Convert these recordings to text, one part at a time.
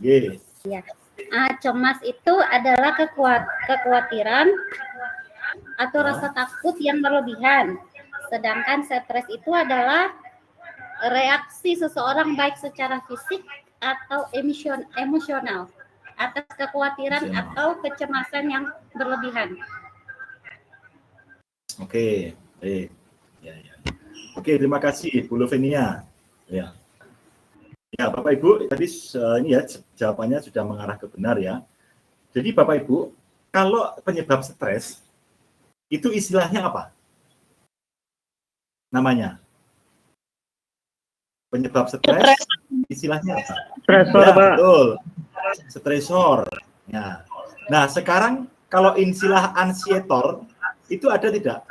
Ye. Ya. Cemas itu adalah kekhawatiran atau rasa takut yang berlebihan. Sedangkan stres itu adalah reaksi seseorang baik secara fisik atau emosional atas kekhawatiran atau kecemasan yang berlebihan. Oke, baik. Ya. Oke, terima kasih Bu Lovenia. Ya. Ya, Bapak Ibu, tadi ini ya jawabannya sudah mengarah ke benar ya. Jadi Bapak Ibu, kalau penyebab stres itu istilahnya apa? Namanya? Penyebab stres istilahnya apa? Stresor, ya, Pak. Betul. Stresor. Ya. Nah, sekarang kalau istilah ansietor itu ada tidak?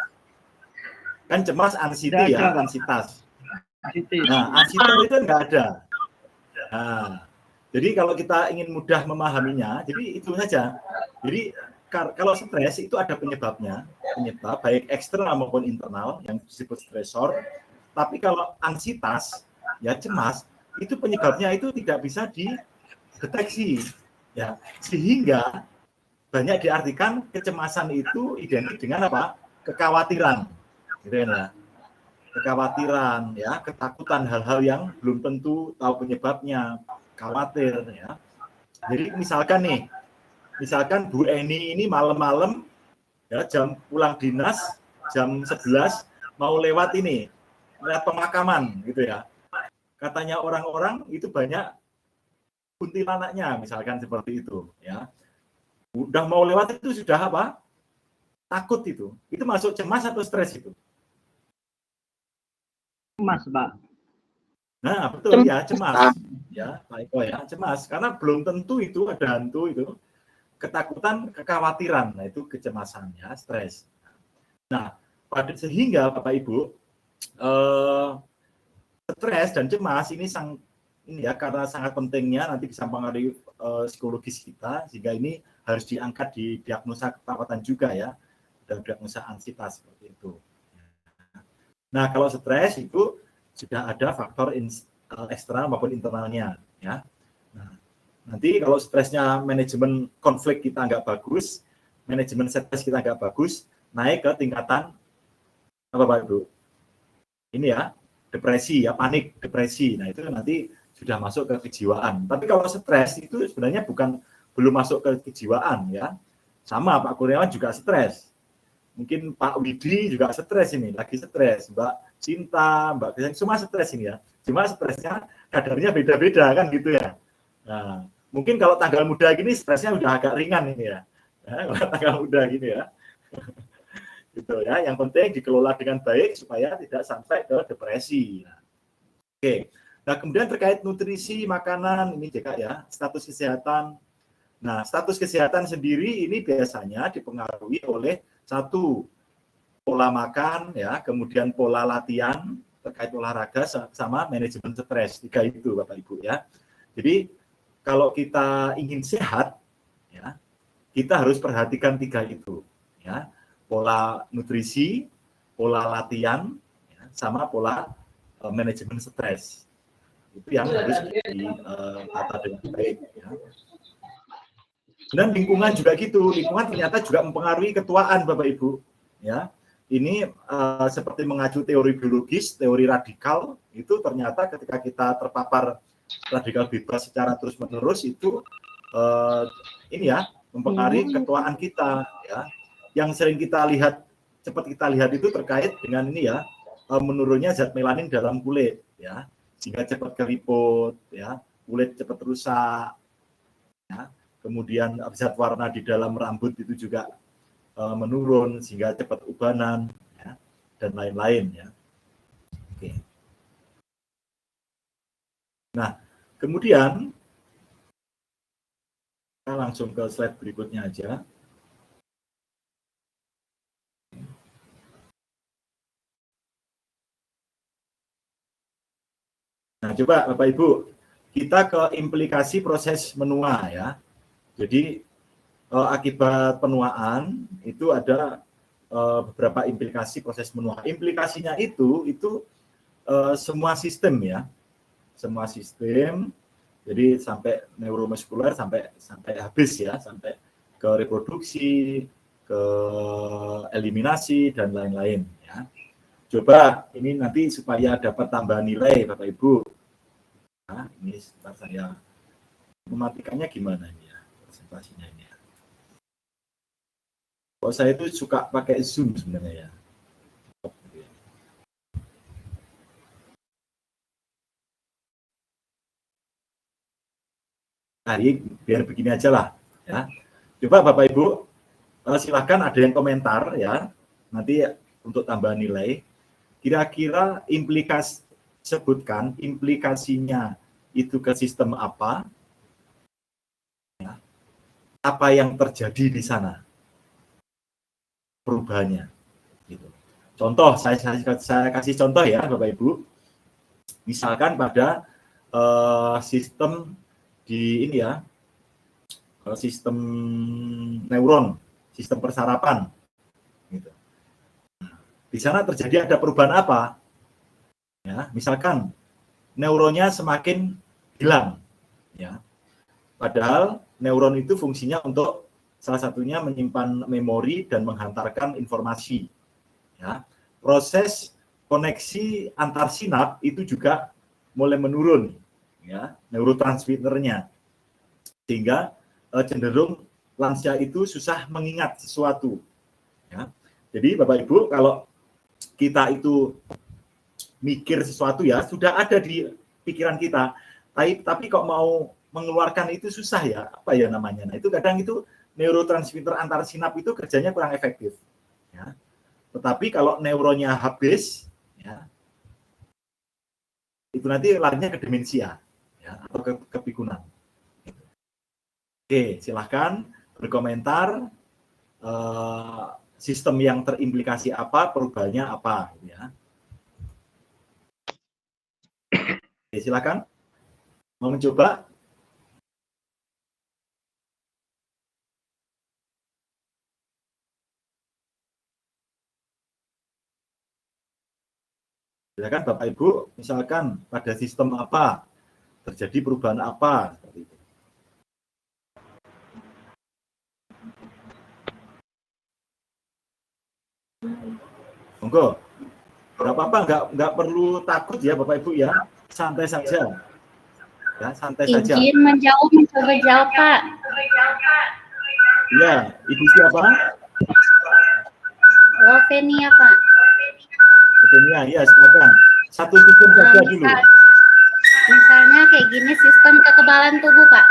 Kan cemas anxiety ya, ansitas. Nah, ansietor itu enggak ada. Nah, jadi kalau kita ingin mudah memahaminya, jadi itu saja. Jadi kalau stres itu ada penyebab baik eksternal maupun internal yang disebut stresor. Tapi kalau ansitas, ya cemas, itu penyebabnya itu tidak bisa dideteksi, ya sehingga banyak diartikan kecemasan itu identik dengan apa? Kekhawatiran, gitu ya. Kekhawatiran, ya, ketakutan hal-hal yang belum tentu tahu penyebabnya, khawatir, ya. Jadi misalkan Bu Eni ini malam-malam, ya, jam pulang dinas jam 11 mau lewat pemakaman, gitu ya. Katanya orang-orang itu banyak kuntilanaknya, misalkan seperti itu, ya. Udah mau lewat itu sudah apa? Takut itu. Itu masuk cemas atau stres itu? Cemas, Pak. Nah, betul ya, cemas. Ya, Pak Eko ya, cemas. Karena belum tentu itu ada hantu itu. Ketakutan, kekhawatiran. Nah, itu kecemasannya, stres. Nah, sehingga Bapak Ibu, stres dan cemas ini karena sangat pentingnya nanti bisa mempengaruhi psikologis kita, sehingga ini harus diangkat di diagnosa keperawatan juga ya, dan diagnosa ansietas seperti itu. Nah, kalau stres itu sudah ada faktor eksternal maupun internalnya, ya. Nah, nanti kalau stresnya manajemen konflik kita nggak bagus, manajemen stres kita nggak bagus, naik ke tingkatan apa Pak Ibu? Ini ya, depresi ya, panik, depresi. Nah, itu nanti sudah masuk ke kejiwaan. Tapi kalau stres itu sebenarnya belum masuk ke kejiwaan ya. Sama Pak Kurniawan juga stres. Mungkin Pak Widi juga stres ini, lagi stres. Mbak Cinta, Mbak Krisna, semua stres ini ya. Cuma stresnya kadarnya beda-beda kan gitu ya. Nah, mungkin kalau tanggal muda gini stresnya udah agak ringan ini ya. Kalau tanggal muda gini ya. Gitu ya. Yang penting dikelola dengan baik supaya tidak sampai ke depresi. Nah, oke. Nah, kemudian terkait nutrisi, makanan ini juga ya, status kesehatan. Nah, status kesehatan sendiri ini biasanya dipengaruhi oleh satu, pola makan ya, kemudian pola latihan terkait olahraga sama manajemen stres. 3 itu Bapak Ibu ya. Jadi kalau kita ingin sehat ya, kita harus perhatikan 3 itu ya. Pola nutrisi, pola latihan ya, sama pola manajemen stres. Itu yang harus ditata dengan baik ya. Dan lingkungan juga gitu, lingkungan ternyata juga mempengaruhi ketuaan Bapak Ibu ya. Ini seperti mengacu teori biologis, teori radikal, itu ternyata ketika kita terpapar radikal bebas secara terus-menerus itu ini ya mempengaruhi ketuaan kita ya. Yang sering cepat kita lihat itu terkait dengan ini ya, menurunnya zat melanin dalam kulit ya, sehingga cepat keriput ya, kulit cepat rusak ya. Kemudian zat warna di dalam rambut itu juga menurun sehingga cepat ubanan ya, dan lain-lain ya. Oke. Nah, kemudian kita langsung ke slide berikutnya aja. Nah, coba Bapak Ibu, kita ke implikasi proses menua ya. Jadi akibat penuaan itu ada beberapa implikasi proses menua. Implikasinya itu semua sistem ya, semua sistem Jadi sampai neuromuskuler sampai habis ya, sampai ke reproduksi, ke eliminasi dan lain-lain ya. Coba ini nanti supaya dapat tambahan nilai Bapak Ibu. Nah, ini sebentar saya mematikannya gimana ini ya, presentasinya ini ya. Oh, saya itu suka pakai Zoom sebenarnya ya. Nah, ini biar begini aja lah ya. Coba Bapak Ibu silakan ada yang komentar ya. Nanti untuk tambahan nilai. Kira-kira sebutkan implikasinya itu ke sistem apa? Ya. Apa yang terjadi di sana? Perubahannya. Gitu. Contoh, saya kasih contoh ya Bapak Ibu. Misalkan pada sistem di ini ya, sistem neuron, sistem persarapan. Gitu. Di sana terjadi ada perubahan apa? Ya, misalkan neuronnya semakin hilang. Ya. Padahal neuron itu fungsinya untuk salah satunya menyimpan memori dan menghantarkan informasi. Ya. Proses koneksi antar sinap itu juga mulai menurun, ya, neurotransmitternya, sehingga cenderung lansia itu susah mengingat sesuatu. Ya. Jadi Bapak Ibu, kalau kita itu mikir sesuatu ya sudah ada di pikiran kita, tapi kok mau mengeluarkan itu susah ya, apa ya namanya? Nah itu kadang itu neurotransmitter antar sinap itu kerjanya kurang efektif. Ya. Tetapi kalau neuronnya habis, ya, itu nanti larinya ke demensia ya, atau ke kepikunan. Oke, silahkan berkomentar sistem yang terimplikasi apa, perubahannya apa. Ya. Oke, silahkan. Mau mencoba? Silakan Bapak Ibu, misalkan pada sistem apa terjadi perubahan apa seperti itu. Monggo. Nggak apa-apa, nggak perlu takut ya Bapak Ibu ya, santai saja. Ya, santai saja. Izin menjawab, mencoba jawab Pak. Ya, Ibu siapa? Lovenia Pak. Lovenia, ya silakan. Satu sistem saja dulu. Misalnya kayak gini, sistem kekebalan tubuh Pak.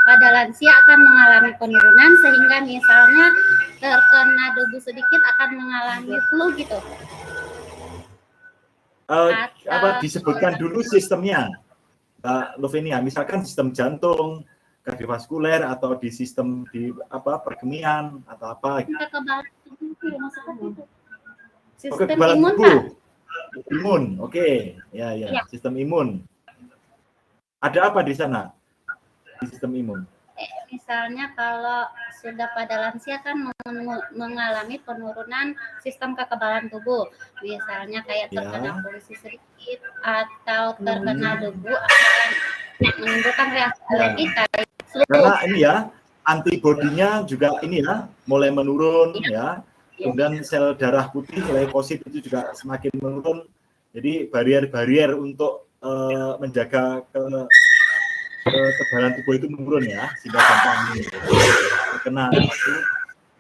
Pada lansia akan mengalami penurunan sehingga misalnya terkena debu sedikit akan mengalami flu gitu. Apa disebutkan dulu sistemnya, Lovenia? Misalkan sistem jantung, kardiovaskuler, atau di sistem di apa perkemian atau apa? Kekebalan tubuh maksudnya itu. Sistem kekebalan imun tubuh. Pak. Imun, oke, ya. Sistem imun. Ada apa di sana? Di sistem imun. Misalnya kalau sudah pada lansia kan mengalami penurunan sistem kekebalan tubuh, misalnya kayak terkena polusi sedikit atau terkena debu akan menimbulkan reaksi alergi kayak flu. Karena ini ya antibodinya juga ini ya mulai menurun ya. Kemudian sel darah putih leukosit itu juga semakin menurun. Jadi barier-barier untuk menjaga kekebalan tubuh itu menurun ya, sehingga gampang terkena suatu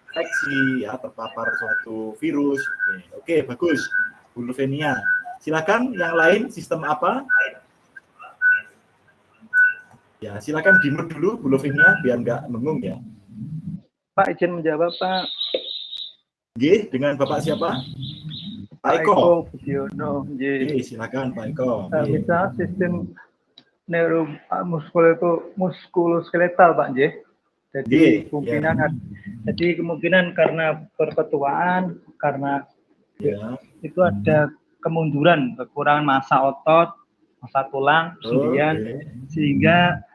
infeksi ya, terpapar suatu virus. Oke, bagus. Bu Lovenia. Silakan yang lain sistem apa? Ya, silakan di-mute dulu Bu Lovenia biar nggak mengung ya. Pak izin menjawab Pak. G, dengan Bapak siapa? Pak Eko. Budiono. Silakan Pak Eko. Bisa sistem muskuloskeletal Pak J. Jadi kemungkinan karena perpetuaan, karena itu ada kemunduran, kekurangan massa otot, massa tulang, sendian, sehingga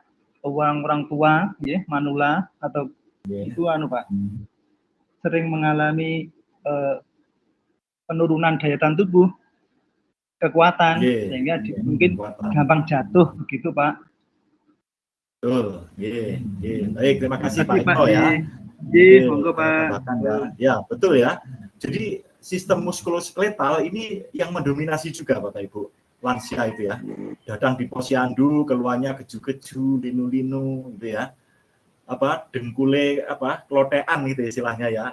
orang tua, ya, manula atau itu Pak, sering mengalami penurunan daya tahan tubuh, kekuatan, sehingga mungkin gampang jatuh begitu Pak. Betul. Baik, terima kasih Pak Pak Eko ya. Monggo Saya Pak. tambahkan ya. Ya, betul ya. Jadi sistem muskuloskeletal ini yang mendominasi juga Bapak Ibu. Lansia itu ya. Datang di posyandu, keluarnya keju-keju, linu-linu gitu ya. Dengkule klotean gitu istilahnya ya.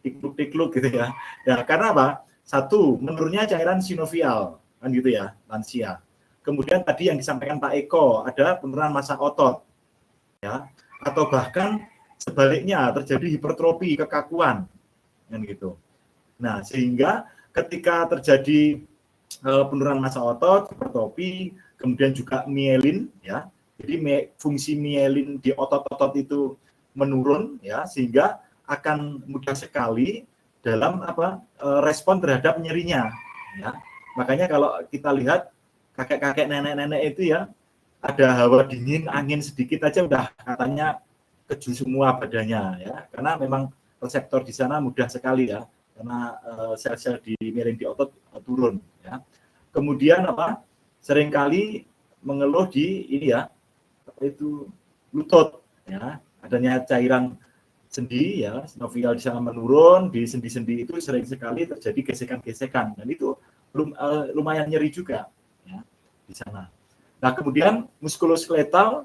Tikluk-tikluk gitu ya. Ya, karena apa? Satu, menurunnya cairan sinovial kan gitu ya, lansia. Kemudian tadi yang disampaikan Pak Eko, ada penurunan massa otot. Ya, atau bahkan sebaliknya terjadi hipertrofi, kekakuan kan gitu. Nah, sehingga ketika terjadi penurunan massa otot, hipertrofi, kemudian juga mielin ya. Jadi fungsi mielin di otot-otot itu menurun ya, sehingga akan mudah sekali dalam respon terhadap nyerinya ya. Makanya kalau kita lihat kakek-kakek, nenek-nenek itu ya, ada hawa dingin, angin sedikit aja udah katanya keju semua badannya ya, karena memang reseptor di sana mudah sekali ya, karena sel-sel di miring di otot turun ya. Kemudian seringkali mengeluh di ini ya, lutut ya, adanya cairan sendi ya, sinovial di sana menurun, di sendi-sendi itu sering sekali terjadi gesekan-gesekan, dan itu lumayan nyeri juga ya di sana. Nah, kemudian muskuloskeletal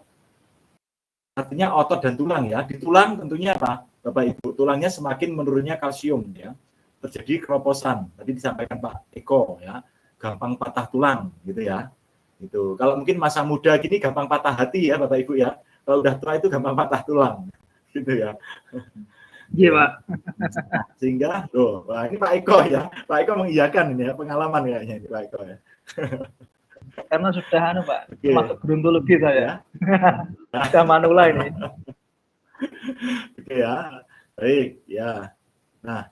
artinya otot dan tulang ya. Di tulang tentunya Bapak Ibu? Tulangnya semakin menurunnya kalsium ya. Terjadi keroposan. Tadi disampaikan Pak Eko ya. Gampang patah tulang gitu ya. Gitu. Kalau mungkin masa muda gini gampang patah hati ya Bapak Ibu ya. Kalau udah tua itu gampang patah tulang. Gitu ya. Iya, Pak. Sehingga ini Pak Eko ya. Pak Eko mengiyakan ini ya, pengalaman kayaknya ini Pak Eko ya. Karena sudah Pak, masuk gerontologi saya. Sudah manula ini. Oke ya. Baik, ya. Nah,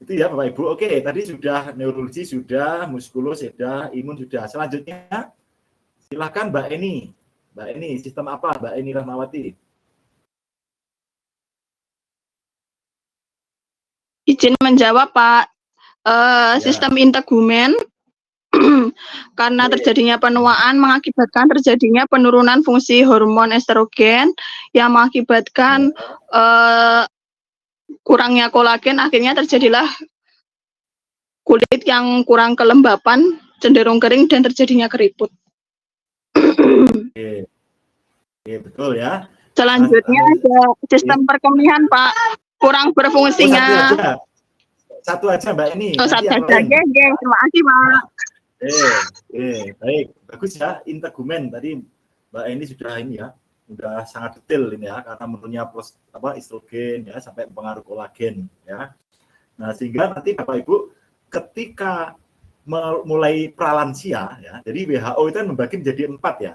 itu ya Bapak Ibu. Oke, tadi sudah neurologi sudah, muskulo sudah, imun sudah. Selanjutnya silakan Mbak Eni. Mbak Eni, sistem apa Mbak Eni Rahmawati? Izin menjawab Pak. Sistem integumen karena terjadinya penuaan mengakibatkan terjadinya penurunan fungsi hormon estrogen yang mengakibatkan kurangnya kolagen, akhirnya terjadilah kulit yang kurang kelembapan, cenderung kering dan terjadinya keriput. Oke, betul ya. Selanjutnya ada sistem perkemihan Pak, kurang berfungsinya. Satu aja Mbak Eni. Satu aja, terima kasih Pak. Baik, bagus ya, integumen tadi Mbak Eni sudah ini ya, sudah sangat detail ini ya, karena menurunnya estrogen ya sampai pengaruh kolagen ya. Nah, sehingga nanti Bapak Ibu ketika mulai pralansia ya, jadi WHO itu kan membagi menjadi 4 ya.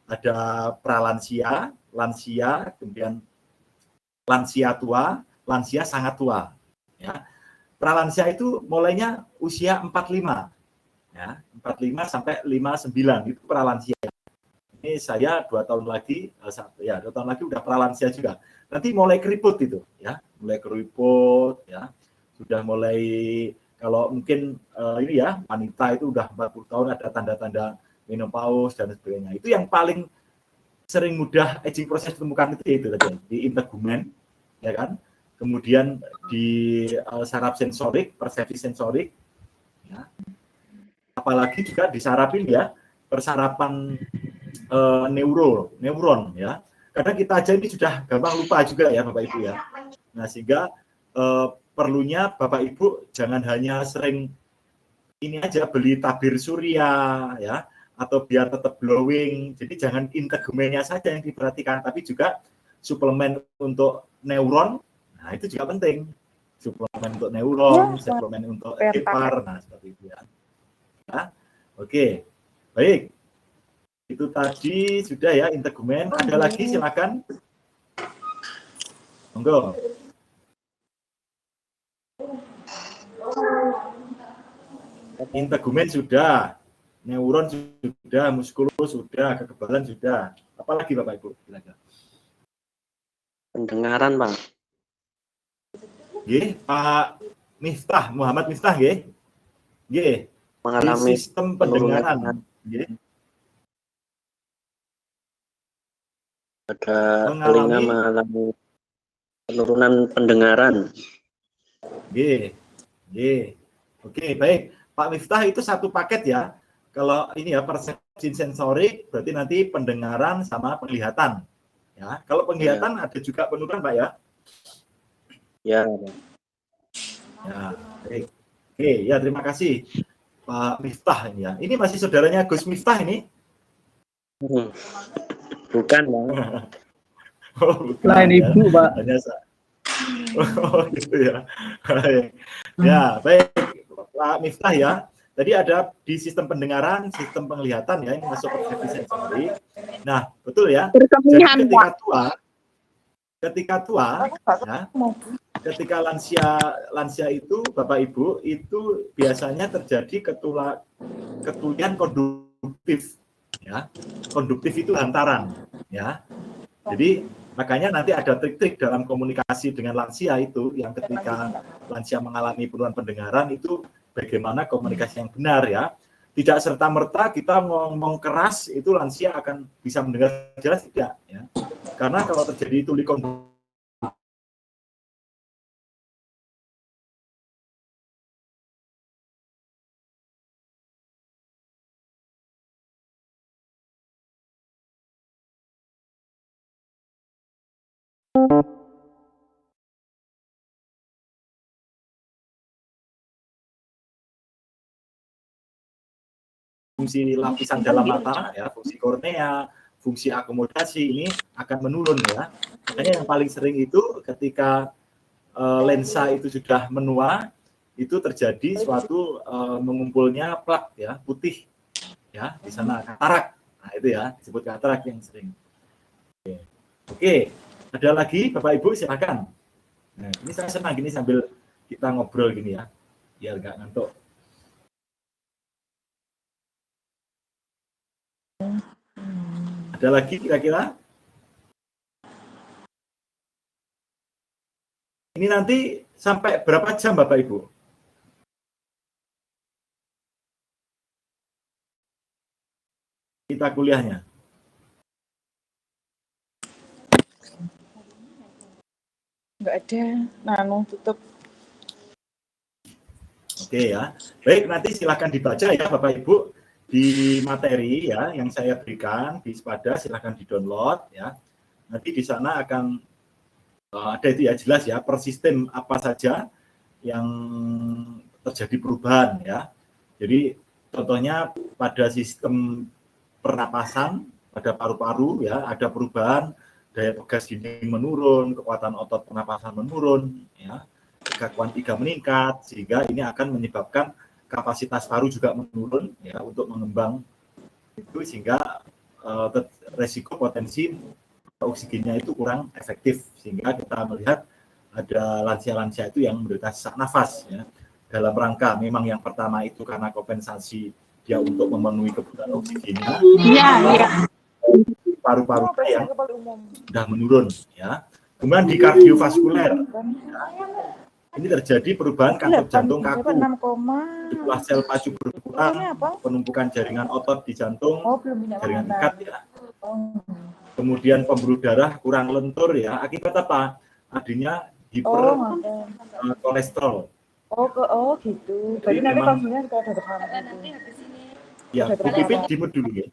Ada pralansia, lansia, kemudian lansia tua, lansia sangat tua ya. Pralansia itu mulainya usia 45. Ya, 45 sampai 59 itu pralansia. Ini saya 2 tahun lagi, 2 tahun lagi udah pralansia juga. Nanti mulai keriput itu, ya, mulai keriput, ya, sudah mulai kalau mungkin ini ya wanita itu udah 40 tahun ada tanda-tanda menopause dan sebagainya. Itu yang paling sering mudah aging proses ditemukan itu tadi di integumen, ya kan. Kemudian di saraf sensorik, persepsi sensorik, ya. Apalagi juga disarapin ya persarapan neuron ya, karena kita aja ini sudah gampang lupa juga ya Bapak Ibu ya. Nah, sehingga perlunya Bapak Ibu jangan hanya sering ini aja beli tabir surya ya, atau biar tetap glowing. Jadi jangan integumennya saja yang diperhatikan, tapi juga suplemen untuk neuron. Nah, itu juga penting. Suplemen untuk neuron, suplemen untuk hepar, nah seperti itu ya. Nah, oke, baik. Itu tadi sudah ya integumen. Ada lagi silakan. Monggo. Integumen sudah, neuron sudah, muskulus sudah, kekebalan sudah. Apalagi Bapak Ibu? Silakan. Pendengaran, Bang. Nggih, Pak Miftah, Muhammad Miftah nggih. Nggih. Mengalami sistem pendengaran. Ada Mengalami- telinga mengalami penurunan pendengaran. Oke, baik. Pak Miftah itu satu paket ya. Kalau ini ya persepsi sensorik berarti nanti pendengaran sama penglihatan. Ya, kalau penglihatan ada juga penurunan, Pak ya. Ya, Ya, baik. Oke, ya terima kasih Pak Miftah ini ya. Ini masih saudaranya Gus Miftah ini? bukan Bang. Oh, bukan, Lain ya. ibu, Pak. Hanya oh, gitu ya. Baik. Ya, baik Pak Miftah ya. Tadi ada di sistem pendengaran, sistem penglihatan ya, ini masuk persepsi sensorik. Nah, betul ya. Jadi Berkeminian, Pak. ketika tua ya, ketika lansia itu Bapak Ibu itu biasanya terjadi ketulian konduktif ya. Konduktif itu hantaran ya. Jadi makanya nanti ada trik-trik dalam komunikasi dengan lansia itu yang ketika lansia mengalami penurunan pendengaran itu bagaimana komunikasi yang benar ya. Tidak serta-merta kita ngomong keras itu lansia akan bisa mendengar jelas, tidak ya. Karena kalau terjadi tuli konduktif fungsi lapisan dalam mata ya, fungsi kornea, fungsi akomodasi ini akan menurun ya. Makanya yang paling sering itu ketika lensa itu sudah menua itu terjadi suatu mengumpulnya plak ya, putih ya, di sana katarak. Nah, itu ya disebut katarak yang sering. Oke. Ada lagi Bapak Ibu silakan. Nah, ini saya senang gini sambil kita ngobrol gini ya, biar nggak ngantuk. Ada lagi kira-kira? Ini nanti sampai berapa jam Bapak Ibu? Kita kuliahnya. Nggak ada, nanu tutup. Oke ya. Baik, nanti silakan dibaca ya Bapak Ibu di materi ya yang saya berikan di Spada, silakan di-download ya. Nanti di sana akan ada itu ya jelas ya per sistem apa saja yang terjadi perubahan ya. Jadi contohnya pada sistem pernapasan pada paru-paru ya ada perubahan, daya pegas dinding menurun, kekuatan otot pernapasan menurun ya. Kekuatan 3 meningkat sehingga ini akan menyebabkan kapasitas paru juga menurun ya untuk mengembang itu sehingga resiko potensi oksigennya itu kurang efektif sehingga kita melihat ada lansia-lansia itu yang menderita sesak nafas ya. Dalam rangka memang yang pertama itu karena kompensasi dia untuk memenuhi kebutuhan oksigennya. Iya. Paru-paru yang sudah menurun ya. Kemudian di kardiovaskuler ini terjadi perubahan katup jantung kaku, jumlah sel pacu berkurang, penumpukan jaringan otot di jantung, jaringan ikat ya. Kemudian pembuluh darah kurang lentur ya. Akibat apa? Adanya hiperkolesterol. Oh gitu. Jadi nanti konsulnya kita ada depan. Ya, dipipin dimut dulu ya.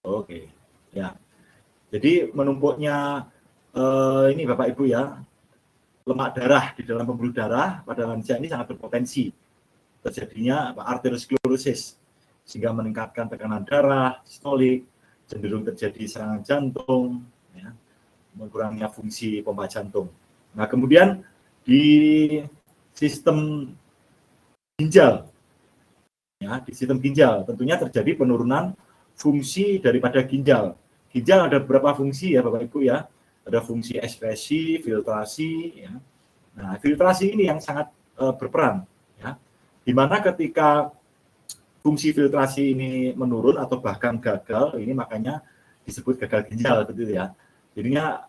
Oke, ya. Jadi menumpuknya ini Bapak Ibu ya, lemak darah di dalam pembuluh darah pada lansia ini sangat berpotensi terjadinya arteriosklerosis sehingga meningkatkan tekanan darah, sistolik, cenderung terjadi serangan jantung, ya, menguranginya fungsi pompa jantung. Nah kemudian di sistem ginjal, ya, di sistem ginjal tentunya terjadi penurunan fungsi daripada ginjal. Ginjal ada beberapa fungsi ya Bapak Ibu ya. Ada fungsi ekskresi, filtrasi ya. Nah, filtrasi ini yang sangat berperan ya. Di mana ketika fungsi filtrasi ini menurun atau bahkan gagal, ini makanya disebut gagal ginjal begitu ya. Jadinya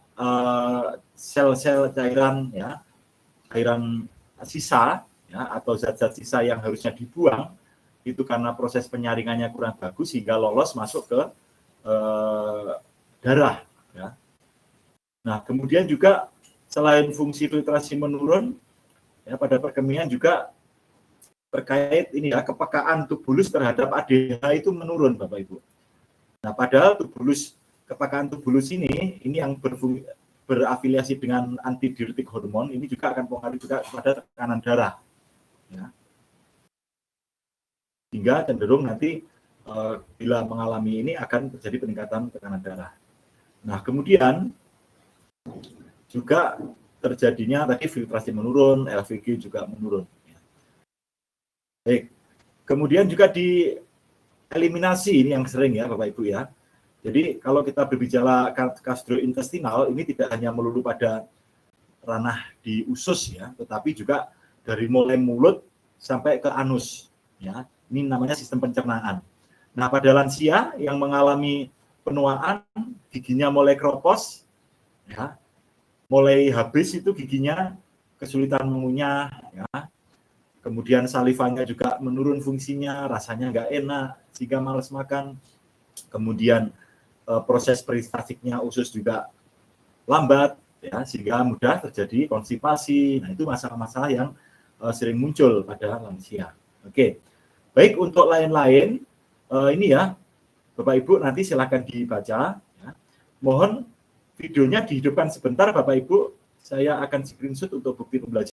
sel-sel cairan ya, cairan sisa ya atau zat-zat sisa yang harusnya dibuang itu karena proses penyaringannya kurang bagus sehingga lolos masuk ke darah. Ya. Nah, kemudian juga selain fungsi filtrasi menurun, ya, pada perkembangan juga terkait ini ya, kepekaan tubulus terhadap ADH itu menurun, Bapak Ibu. Nah, padahal kepekaan tubulus ini yang berafiliasi dengan antidiuretik hormon, ini juga akan mempengaruhi juga pada tekanan darah. Ya. Hingga cenderung nanti bila mengalami ini akan terjadi peningkatan tekanan darah. Nah, kemudian juga terjadinya tadi filtrasi menurun, LVG juga menurun. Baik. Kemudian juga di eliminasi, ini yang sering ya Bapak Ibu ya. Jadi kalau kita berbicara gastrointestinal, ini tidak hanya melulu pada ranah di usus ya, tetapi juga dari mulai mulut sampai ke anus ya. Ini namanya sistem pencernaan. Nah, pada lansia yang mengalami penuaan, giginya mulai keropos ya, mulai habis itu giginya, kesulitan mengunyah ya. Kemudian salivanya juga menurun fungsinya, rasanya nggak enak sehingga malas makan. Kemudian proses peristaltiknya usus juga lambat ya, sehingga mudah terjadi konstipasi. Nah, itu masalah-masalah yang sering muncul pada lansia. Oke. Baik, untuk lain-lain ini ya Bapak Ibu nanti silakan dibaca ya. Mohon videonya dihidupkan sebentar Bapak Ibu, saya akan screenshot untuk bukti pembelajaran.